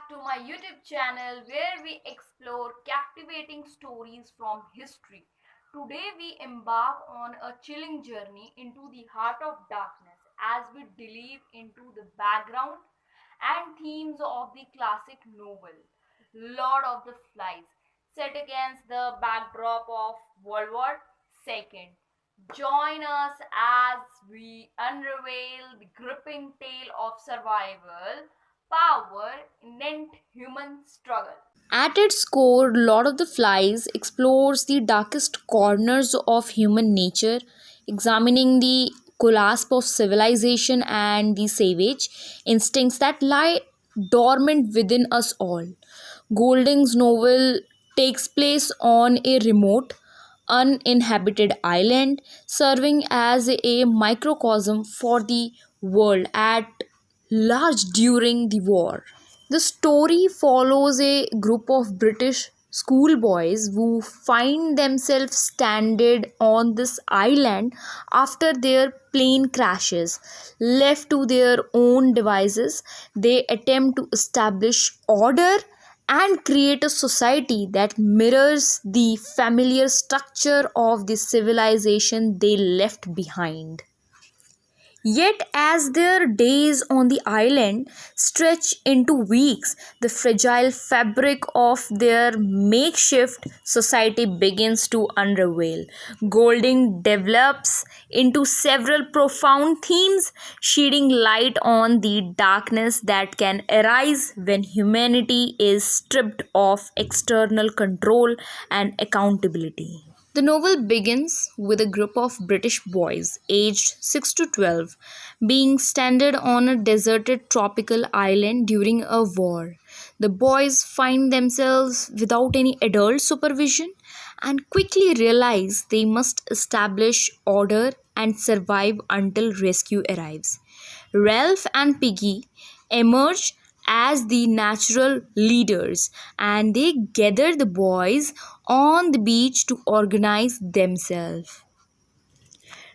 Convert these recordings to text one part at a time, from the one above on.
back to my YouTube channel where we explore captivating stories from history. Today we embark on a chilling journey into the heart of darkness as we delve into the background and themes of the classic novel Lord of the Flies, set against the backdrop of World War II. Join us as we unravel the gripping tale of survival, power, and human struggle. At its core, Lord of the Flies explores the darkest corners of human nature, examining the collapse of civilization and the savage instincts that lie dormant within us all. Golding's novel takes place on a remote, uninhabited island, serving as a microcosm for the world at large during the war. The story follows a group of British schoolboys who find themselves stranded on this island after their plane crashes. Left to their own devices, they attempt to establish order and create a society that mirrors the familiar structure of the civilization they left behind. Yet, as their days on the island stretch into weeks, the fragile fabric of their makeshift society begins to unravel. Golding develops into several profound themes, shedding light on the darkness that can arise when humanity is stripped of external control and accountability. The novel begins with a group of British boys aged 6 to 12 being stranded on a deserted tropical island during a war. The boys find themselves without any adult supervision and quickly realize they must establish order and survive until rescue arrives. Ralph and Piggy emerge as the natural leaders and they gather the boys on the beach to organize themselves.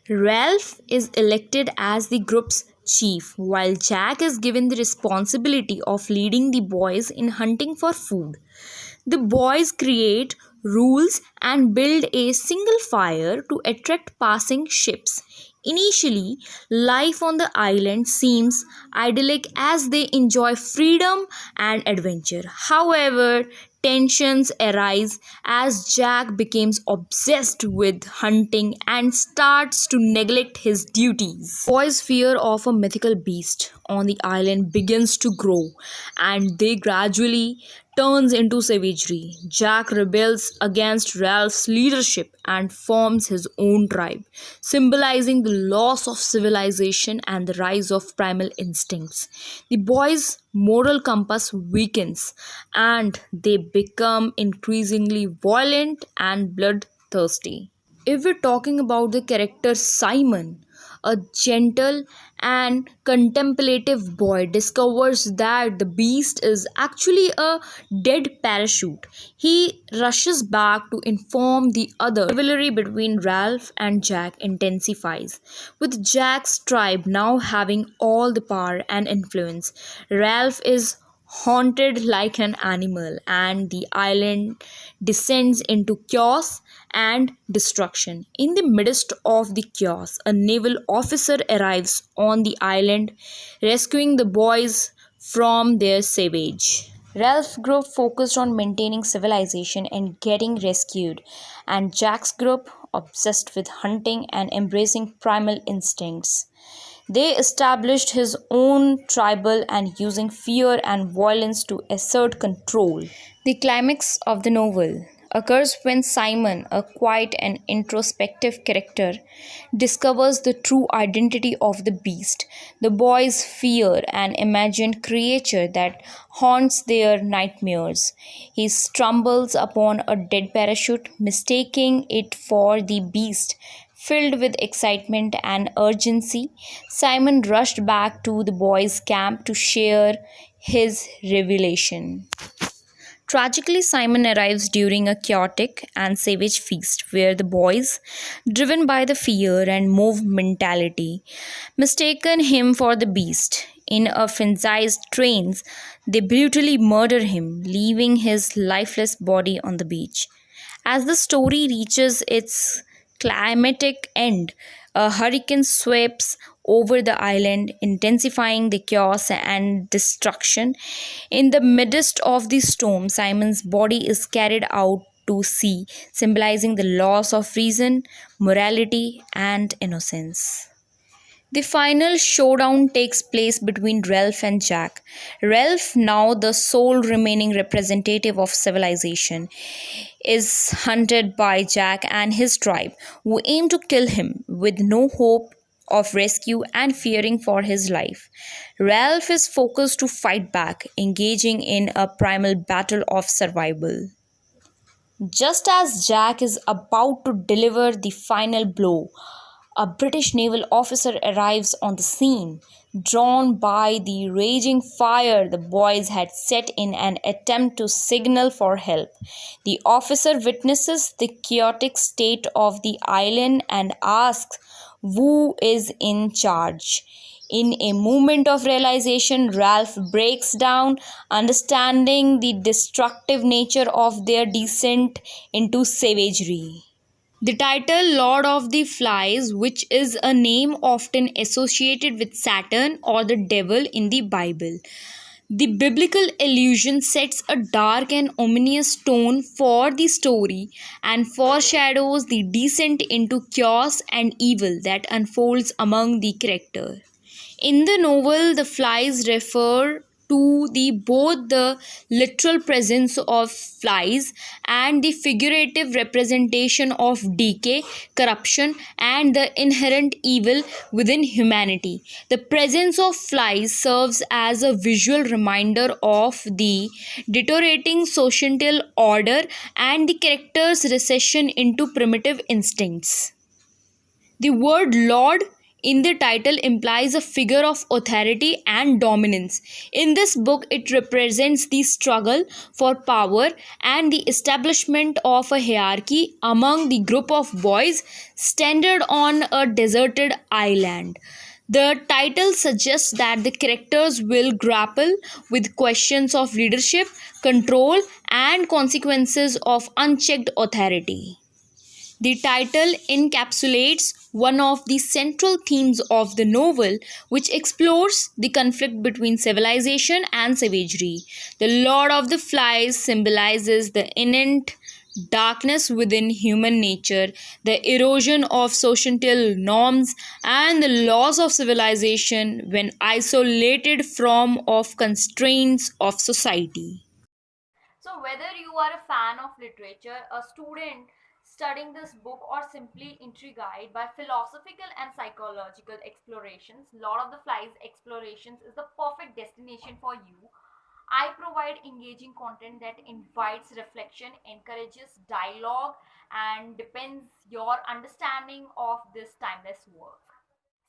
Ralph is elected as the group's chief, while Jack is given the responsibility of leading the boys in hunting for food. The boys create rules and build a single fire to attract passing ships. Initially, life on the island seems idyllic as they enjoy freedom and adventure. However, tensions arise as Jack becomes obsessed with hunting and starts to neglect his duties. Boys' fear of a mythical beast on the island begins to grow and they gradually turns into savagery. Jack rebels against Ralph's leadership and forms his own tribe, symbolizing the loss of civilization and the rise of primal instincts. The boys' moral compass weakens and they become increasingly violent and bloodthirsty. If we're talking about the character Simon, a gentle and contemplative boy discovers that the beast is actually a dead parachute. He rushes back to inform the other. Rivalry between Ralph and Jack intensifies, with Jack's tribe now having all the power and influence. Ralph is haunted like an animal, and the island descends into chaos and destruction. In the midst of the chaos, a naval officer arrives on the island, rescuing the boys from their savage. Ralph's group focused on maintaining civilization and getting rescued, and Jack's group obsessed with hunting and embracing primal instincts. They established his own tribal and using fear and violence to assert control. The climax of the novel occurs when Simon, a quiet and introspective character, discovers the true identity of the beast. The boys fear an imagined creature that haunts their nightmares. He stumbles upon a dead parachute, mistaking it for the beast. Filled with excitement and urgency, Simon rushed back to the boys' camp to share his revelation. Tragically, Simon arrives during a chaotic and savage feast where the boys, driven by the fear and move mentality, mistaken him for the beast. in a frenzied trains, they brutally murder him, leaving his lifeless body on the beach. As the story reaches its climatic end, a hurricane sweeps over the island, intensifying the chaos and destruction. In the midst of the storm, Simon's body is carried out to sea, symbolizing the loss of reason, morality, and innocence. The final showdown takes place between Ralph and Jack. Ralph, now the sole remaining representative of civilization, is hunted by Jack and his tribe, who aim to kill him with no hope of rescue and fearing for his life. Ralph is focused to fight back, engaging in a primal battle of survival. Just as Jack is about to deliver the final blow, a British naval officer arrives on the scene. Drawn by the raging fire, the boys had set in an attempt to signal for help. The officer witnesses the chaotic state of the island and asks who is in charge. In a moment of realization, Ralph breaks down, understanding the destructive nature of their descent into savagery. The title Lord of the Flies, which is a name often associated with Saturn or the devil in the Bible. The biblical allusion sets a dark and ominous tone for the story and foreshadows the descent into chaos and evil that unfolds among the characters. In the novel, the flies refer to the both the literal presence of flies and the figurative representation of decay, corruption, and the inherent evil within humanity. The presence of flies serves as a visual reminder of the deteriorating societal order and the character's recession into primitive instincts. The word Lord in the title implies a figure of authority and dominance. In this book, it represents the struggle for power and the establishment of a hierarchy among the group of boys stranded on a deserted island. The title suggests that the characters will grapple with questions of leadership, control, and consequences of unchecked authority. The title encapsulates one of the central themes of the novel, which explores the conflict between civilization and savagery. The Lord of the Flies symbolizes the innate darkness within human nature, the erosion of societal norms, and the loss of civilization when isolated from of constraints of society. So, whether you are a fan of literature, a student studying this book, or simply intrigued by philosophical and psychological explorations, Lord of the Flies Explorations is the perfect destination for you. I provide engaging content that invites reflection, encourages dialogue, and depends your understanding of this timeless work.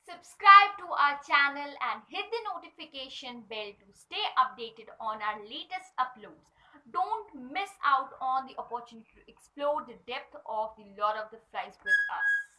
Subscribe to our channel and hit the notification bell to stay updated on our latest uploads. Don't miss out on the opportunity to explore the depth of the Lord of the Flies with us.